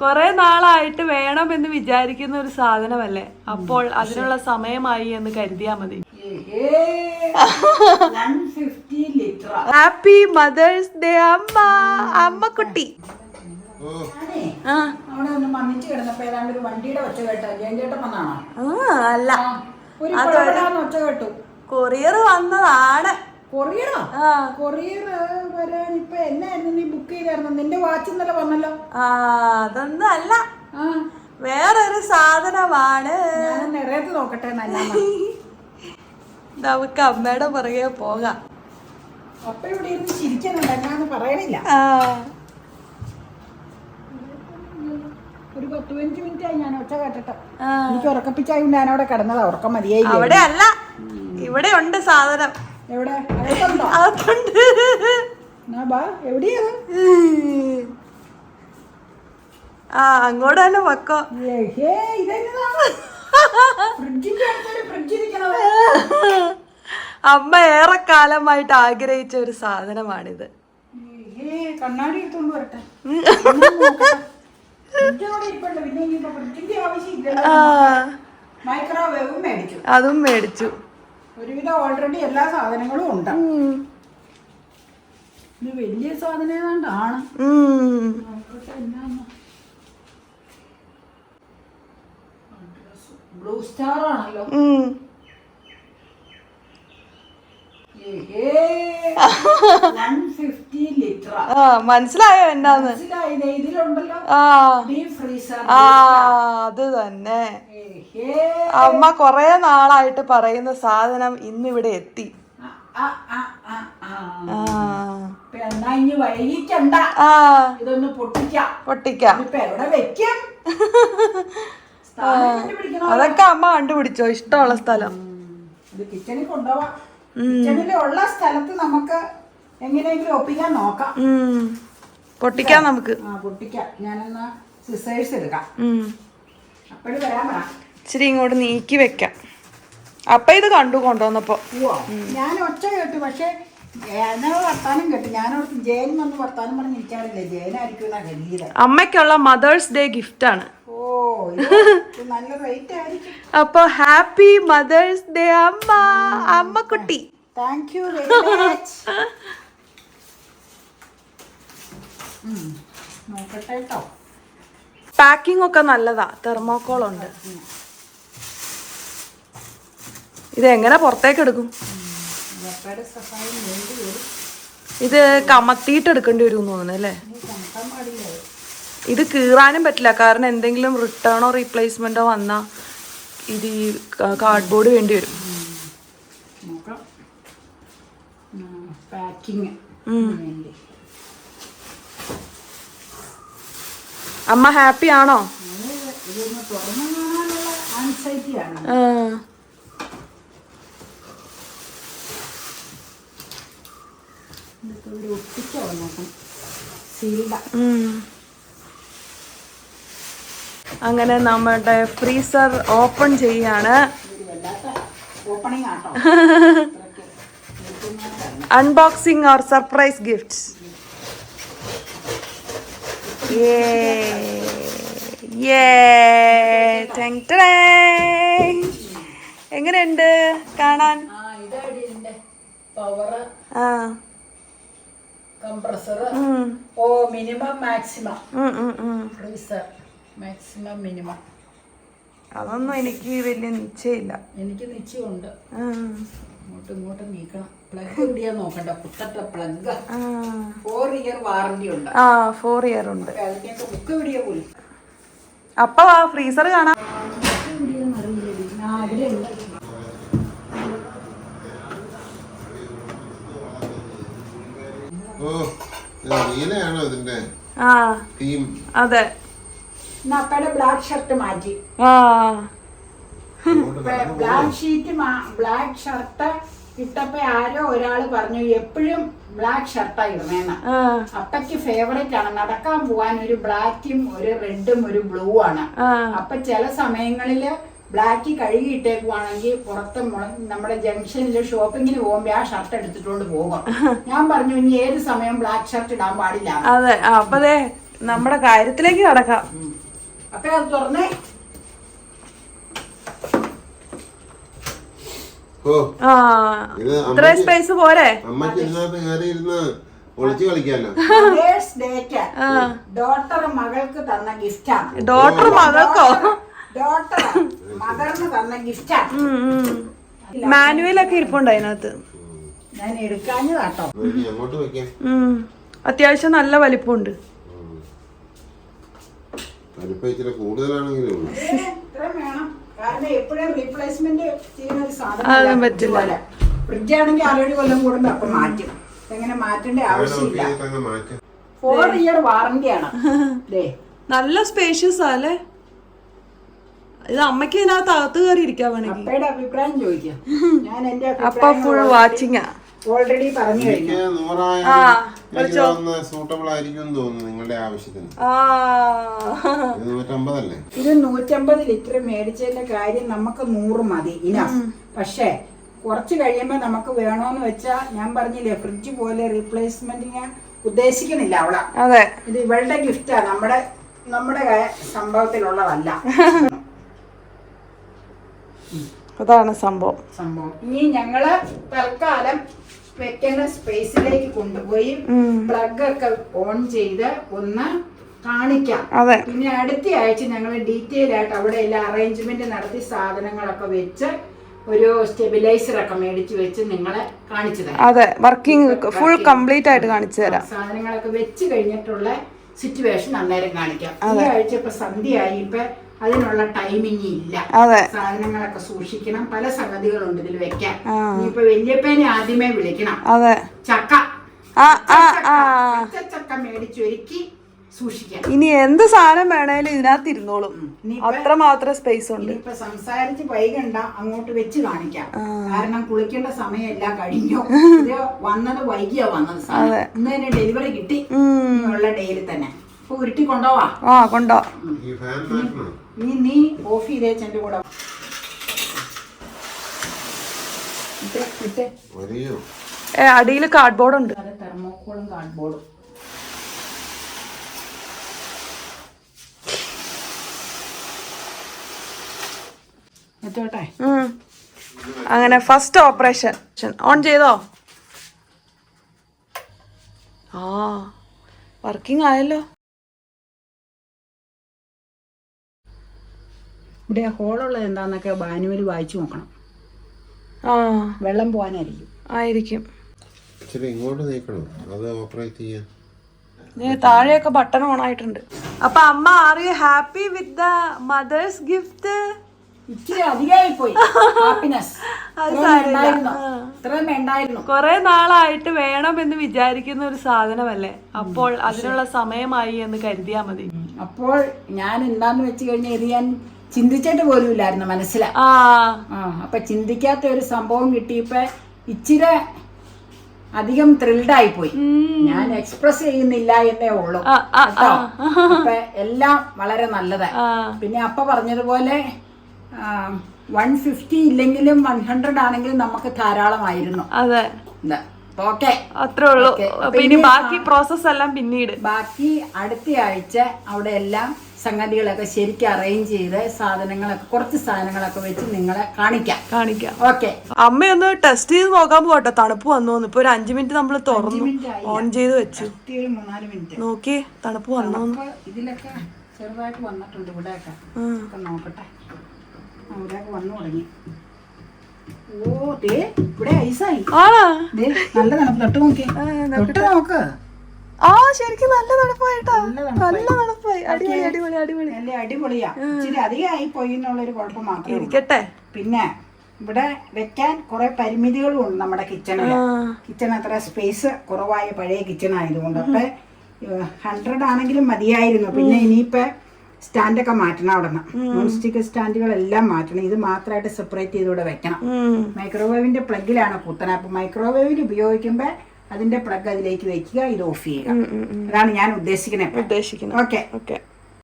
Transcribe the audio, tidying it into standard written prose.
കൊറേ നാളായിട്ട് വേണമെന്ന് വിചാരിക്കുന്ന ഒരു സാധനമല്ലേ, അപ്പോൾ അതിനുള്ള സമയമായി എന്ന് കരുതിയാ മതി. ഹാപ്പി മദേഴ്സ് ഡേ അമ്മ, അമ്മക്കുട്ടി. അല്ല, കൊറിയർ വന്നതാണ്. കൊറിയറോ? കൊറിയർ വരാൻ ഇപ്പൊ എന്നായിരുന്നു നീ ബുക്ക് ചെയ്തായിരുന്നു? നിന്റെ വാച്ച് ഇന്നലെ വന്നല്ലോ. അതൊന്നും അല്ല, വേറൊരു സാധനമാണ്. ഞാൻ നിറയത്ത് നോക്കട്ടെ. നമുക്ക് അമ്മയുടെ പുറകെ പോകാം. അപ്പ ഇവിടെ ഇരുന്ന് ചിരിക്കുന്നുണ്ട്, എന്നാന്ന് പറയണില്ല. ഒരു 10-15 മിനിറ്റ് ആയി ഞാൻ ഒച്ച കേട്ടിട്ട്. എനിക്ക് ഉറക്കപ്പിച്ചായി ഞാൻ അവിടെ കിടന്നതാ. ഉറക്കം മതിയായി. അവിടെ അല്ല, ഇവിടെ ഉണ്ട് സാധനം. എവിടെ? അകത്തുണ്ട്. എവിടെയാ? അങ്ങോട്ട് തന്നെ വെക്കോ. അമ്മ ഏറെക്കാലമായിട്ട് ആഗ്രഹിച്ച ഒരു സാധനമാണിത്. കണ്ണാടി എടുത്തോണ്ട് വരട്ടെ. മൈക്രോവേവും മേടിച്ചു. അതും മേടിച്ചു. ഒരുവിധം ഓൾറെഡി എല്ലാ സാധനങ്ങളും ഉണ്ട്. ഇത് വലിയ സാധനം ഏതാണ്ടാണ്. ബ്ലൂ സ്റ്റാർ ആണല്ലോ. മനസ്സിലായോ എന്നാന്ന്? ഇതിലുണ്ടല്ലോ അത് തന്നെ. അമ്മ കൊറേ നാളായിട്ട് പറയുന്ന സാധനം ഇന്നിവിടെ എത്തി. വൈകിക്കണ്ട, ഇതൊന്ന് പൊട്ടിക്കാം. എവിടെ വെക്കാം? അതൊക്കെ അമ്മ കണ്ടുപിടിച്ചോ, ഇഷ്ടമുള്ള സ്ഥലം. ഇത് കിച്ചണിൽ കൊണ്ടുപോവാം. കിച്ചണിലുള്ള സ്ഥലത്ത് നമുക്ക് എങ്ങനെയെങ്കിലും ഒപ്പിക്കാൻ നോക്കാം. പൊട്ടിക്കാം നമുക്ക്. പൊട്ടിക്കാം. ഞാനെന്നാ സിസേഴ്സ് എടുക്കാം. അപ്പോഴും വരാൻ പറ. ഇച്ചിരി ഇങ്ങോട്ട് നീക്കി വെക്കാം. അപ്പൊ ഇത് കൊണ്ടുവന്നപ്പോ ഞാൻ ഒച്ച കേട്ടു. പക്ഷെ വർത്താനം കേട്ടു. ഞാനോട് ജയൻ വന്ന് വർത്താനം പറഞ്ഞ് ഇരിക്കാറില്ലേ, ജയനായിരിക്കും. അമ്മയ്ക്കുള്ള മദേഴ്സ് ഡേ ഗിഫ്റ്റ് ആണ്. നല്ല റേറ്റ് ആയിരിക്കും. അപ്പൊ ഹാപ്പി മദേഴ്സ് ഡേ അമ്മ, അമ്മക്കുട്ടി. Thank you very much. നോക്കട്ടെ കേട്ടോ. പാക്കിംഗ് ഒക്കെ നല്ലതാ. തെർമോക്കോൾ ഉണ്ട്. ഇതെങ്ങനെ പുറത്തേക്ക് എടുക്കും? ഇത് കമത്തിയിട്ട് എടുക്കേണ്ടി വരും തോന്നുന്നു അല്ലേ? ഇത് കീറാനും പറ്റില്ല, കാരണം എന്തെങ്കിലും റിട്ടേണോ റീപ്ലേസ്മെന്റോ വന്നാ ഇത് കാർഡ്ബോർഡ് വേണ്ടി വരും. അമ്മ ഹാപ്പി ആണോ? അങ്ങനെ നമ്മുടെ ഫ്രീസർ ഓപ്പൺ ചെയ്യാണ്. Unboxing or surprise gifts. എങ്ങനെയുണ്ട് കാണാൻ? Compressor minimum maximum. Freezer maximum minimum. അതൊന്നും എനിക്ക് വലിയ നിശ്ചയില്ല. എനിക്ക് നിശ്ചയമുണ്ട്. ഇങ്ങോട്ടും നീക്കണം. പ്ലഗ് എവിടെയാ നോക്കണ്ട. പുത്തട്ട പ്ലഗ്. 4 ഇയർ വാറന്റി ഉണ്ട്. 4 ഇയർ ഉണ്ട്. അതിന്റെയൊക്കെ ബുക്ക് എവിടെയാ പോയി? അപ്പൊ ആ ഫ്രീസർ കാണാം. അതെ. അപ്പയുടെ ബ്ലാക്ക് ഷർട്ട് മാറ്റി. ബ്ലാക്ക് ഷർട്ട് ഇട്ടപ്പോ ആരോ ഒരാള് പറഞ്ഞു എപ്പോഴും ബ്ലാക്ക് ഷർട്ടാ ഇടണേന്ന്. അപ്പയ്ക്ക് ഫേവറേറ്റ് ആണ്. നടക്കാൻ പോവാൻ ഒരു ബ്ലാക്കും ഒരു റെഡും ഒരു ബ്ലൂ ആണ്. അപ്പൊ ചില സമയങ്ങളില് ബ്ലാക്ക് കഴുകിയിട്ടേക്കുവാണെങ്കിൽ പുറത്ത് നമ്മുടെ ജംഗ്ഷനിൽ ഷോപ്പിങ്ങിന് പോകുമ്പോ ആ ഷർട്ട് എടുത്തിട്ടോണ്ട് പോകും. ഞാൻ പറഞ്ഞു ഇനി ഏത് സമയം ബ്ലാക്ക് ഷർട്ട് ഇടാൻ പാടില്ല. അതെ. അപ്പൊ നമ്മുടെ കാര്യത്തിലേക്ക് കടക്കാം. അപ്പൊ അത് തുറന്നേ. ഇത്ര സ്പേസ് പോരെ? ഡോക്ടർ മകൾക്ക് തന്ന ഗിഫ്റ്റാണ്. ഡോക്ടർ മകൾക്കോ? ഡോക്ടർ മകൾക്ക് തന്ന ഗിഫ്റ്റാണ്. മാനുവലൊക്കെ ഇരിപ്പുണ്ട് അതിനകത്ത്. ഞാൻ എടുക്കാഞ്ഞതാട്ടോ. അത്യാവശ്യം നല്ല വലിപ്പമുണ്ട്. കാരണം എപ്പോഴും റീപ്ലേസ്മെന്റ് ചെയ്യുന്ന ഒരു സാധനം പറ്റില്ല. ഫ്രിഡ്ജ് ആണെങ്കിൽ 6 കൊല്ലം കൂടുമ്പോ അപ്പൊ മാറ്റും. എങ്ങനെ മാറ്റേണ്ട ആവശ്യമില്ല. 4 ഇയർ വാറന്റിയാണ്. നല്ല സ്പേഷ്യസ് അല്ലേ? ഇത് അമ്മയ്ക്ക് ഇതിനകത്ത് അകത്ത് കയറി ഇരിക്കാൻ വേണമെങ്കിൽ. അപ്പയുടെ അഭിപ്രായം ചോദിക്കാം. ഞാൻ എന്റെ അപ്പ ഫുൾ വാച്ചിങ്ങാ. ഓൾറെഡി പറഞ്ഞു കഴിഞ്ഞു. സൂട്ടബിൾ ആയിരിക്കും തോന്നുന്നു നിങ്ങളുടെ ആവശ്യത്തിന്. ഇത് 150 ലിറ്റർ മേടിച്ചതിന്റെ കാര്യം നമുക്ക് 100 മതി ഇനഫ്. പക്ഷേ കുറച്ച് കഴിയുമ്പോ നമുക്ക് വേണോന്ന് വെച്ചാ ഞാൻ പറഞ്ഞില്ലേ ഫ്രിഡ്ജ് പോലെ റീപ്ലേസ്മെന്റിന് ഉദ്ദേശിക്കുന്നില്ല അവളെ. ഇത് ഇവളുടെ ഗിഫ്റ്റാ, നമ്മുടെ സംഭവത്തിലുള്ളതല്ല. അതാണ് സംഭവം. ഇനി ഞങ്ങള് തൽക്കാലം വെക്കുന്ന സ്പേസിലേക്ക് കൊണ്ടുപോയി പ്ലഗ് ഒക്കെ ഓൺ ചെയ്ത് ഒന്ന് കാണിക്കാം. പിന്നെ അടുത്ത ആഴ്ച ഞങ്ങൾ ഡീറ്റെയിൽ ആയിട്ട് അവിടെ എല്ലാം അറേഞ്ച്മെന്റ് നടത്തി സാധനങ്ങളൊക്കെ വെച്ച് ഒരു സ്റ്റെബിലൈസർ ഒക്കെ മേടിച്ചു വെച്ച് നിങ്ങളെ കാണിച്ചു തരാം. അതെ, വർക്കിംഗ് ഫുൾ കംപ്ലീറ്റ് ആയിട്ട് കാണിച്ചു തരാം. സാധനങ്ങളൊക്കെ വെച്ച് കഴിഞ്ഞിട്ടുള്ള സിറ്റുവേഷൻ അന്നേരം കാണിക്കാം. ഈ ആഴ്ച ഇപ്പൊ സന്ധ്യയായി, ഇപ്പൊ അതിനുള്ള ടൈമിങ് ഇല്ല. സാധനങ്ങളൊക്കെ സൂക്ഷിക്കണം. പല സംഗതികളുണ്ട് ഇതിൽ വെക്കാൻ. ഇനിയിപ്പൊ വല്യപ്പേനെ ആദ്യമേ വിളിക്കണം. ചക്ക ചക്ക മേടിച്ചൊരുക്കി സൂക്ഷിക്കാം. ഇനി എന്ത് സാധനം വേണേലും ഇതിനകത്ത് ഇരുന്നോളും. അത്ര മാത്രം സ്പേസ് ഉണ്ട്. ഇപ്പൊ സംസാരിച്ച് വൈകണ്ട, അങ്ങോട്ട് വെച്ച് കാണിക്കാം. കാരണം കുളിക്കേണ്ട സമയം എല്ലാം കഴിഞ്ഞു. ഇത് വന്നത് വൈകിയാ വന്നത്. ഇന്ന് തന്നെ ഡെലിവറി കിട്ടി. ഉള്ള ഡേയിൽ തന്നെ ഉരുട്ടി കൊണ്ടോവാ. കൊണ്ടോ. നീ ഓഫ് ചെയ്തേ എന്റെ കൂടെ. അടിയിൽ കാർഡ്ബോർഡ് ഉണ്ട്. തെർമോക്കോളും കാർഡ്ബോർഡും. എത്തോട്ടെ. അങ്ങനെ ഫസ്റ്റ് ഓപ്പറേഷൻ ഓൺ ചെയ്തോ? വർക്കിംഗ് ആയല്ലോ. ഇവിടെ ഹോളുള്ളത് എന്താന്നൊക്കെ മാനുവൽ വായിച്ചു നോക്കണം. വെള്ളം പോവാനായിരിക്കും. താഴെയൊക്കെ ബട്ടൺ ഓൺ ആയിട്ടുണ്ട്. അപ്പൊ അമ്മ, are you happy with the mother's gift? ഇച്ചിരി അധികമായി പോയി. കൊറേ നാളായിട്ട് വേണമെന്ന് വിചാരിക്കുന്ന ഒരു സാധനമല്ലേ, അപ്പോൾ അതിനുള്ള സമയമായി എന്ന് കരുതിയാ മതി. അപ്പോൾ ഞാൻ എന്താന്ന് വെച്ച് കഴിഞ്ഞാൽ ഇത് ഞാൻ ചിന്തിച്ചിട്ട് പോലും ഇല്ലായിരുന്നു മനസ്സിലാ. അപ്പൊ ചിന്തിക്കാത്ത ഒരു സംഭവം കിട്ടിയപ്പോ ഇച്ചിരി അധികം ത്രിൽഡ് ആയി പോയി. ഞാൻ എക്സ്പ്രസ് ചെയ്യുന്നില്ല എന്നേ ഉള്ളൂ കേട്ടോ. അപ്പൊ എല്ലാം വളരെ നല്ലതാ. പിന്നെ അപ്പ പറഞ്ഞതുപോലെ 150 ഇല്ലെങ്കിലും 100 ആണെങ്കിലും നമുക്ക് ധാരാളമായിരുന്നു. ഓക്കെ, അത്രേ ഉള്ളൂ. ഇനി ബാക്കി പ്രോസസ് എല്ലാം പിന്നീട്. ബാക്കി അടുത്ത ആഴ്ച അവിടെ എല്ലാം സംഗതികളൊക്കെ ശരിക്കും അറേഞ്ച് ചെയ്ത് സാധനങ്ങളൊക്കെ കുറച്ച് സാധനങ്ങളൊക്കെ വെച്ച് നിങ്ങളെ കാണിക്കാം. ഓക്കെ, അമ്മയൊന്ന് ടെസ്റ്റ് ചെയ്ത് നോക്കാൻ പോട്ടെ. തണുപ്പ് വന്നു. ഇപ്പൊ ഒരു 5 മിനിറ്റ് നമ്മൾ തുറന്നു ഓൺ ചെയ്ത് വെച്ചു. 3-4 മിനിറ്റ് നോക്കി തണുപ്പ് വന്നു. ഇതിലൊക്കെ ചെറുതായിട്ട് വന്നിട്ടുണ്ട്. ഇവിടെയൊക്കെ നോക്കട്ടെ. ഇവിടെയൊക്കെ വന്നു തുടങ്ങി. ഇവിടെ ഐസായി. നല്ല തണുപ്പ്. തൊട്ട് നോക്ക്. ശരിക്കും നല്ല തണുപ്പായിട്ടാ. നല്ല തണുപ്പായി. അടിപൊളിയാ. ഇച്ചിരി അധികമായി പോയി എന്നുള്ളൊരു കുഴപ്പം മാത്രമേ ഇരിക്കട്ടെ. പിന്നെ ഇവിടെ വെക്കാൻ കുറെ പരിമിതികളും ഉണ്ട് നമ്മുടെ കിച്ചണില്. കിച്ചൺ അത്ര സ്പേസ് കുറവായ പഴയ കിച്ചൺ ആയതുകൊണ്ട്. അപ്പൊ 100 ആണെങ്കിലും മതിയായിരുന്നു. പിന്നെ ഇനിയിപ്പോ സ്റ്റാൻഡൊക്കെ മാറ്റണം. അവിടെ നിന്ന് നോൺ സ്റ്റിക്ക് സ്റ്റാൻഡുകളെല്ലാം മാറ്റണം. ഇത് മാത്രമായിട്ട് സെപ്പറേറ്റ് ചെയ്തൂടെ വെക്കണം. മൈക്രോവേവിന്റെ പ്ലഗിലാണ് കുത്തണം. അപ്പൊ മൈക്രോവേവിൽ ഉപയോഗിക്കുമ്പോ അതിന്റെ പ്ലഗ് അതിലേക്ക് വെക്കുക, ഇത് ഓഫ് ചെയ്യുക. അതാണ് ഞാൻ ഉദ്ദേശിക്കുന്നത്. ഓക്കെ.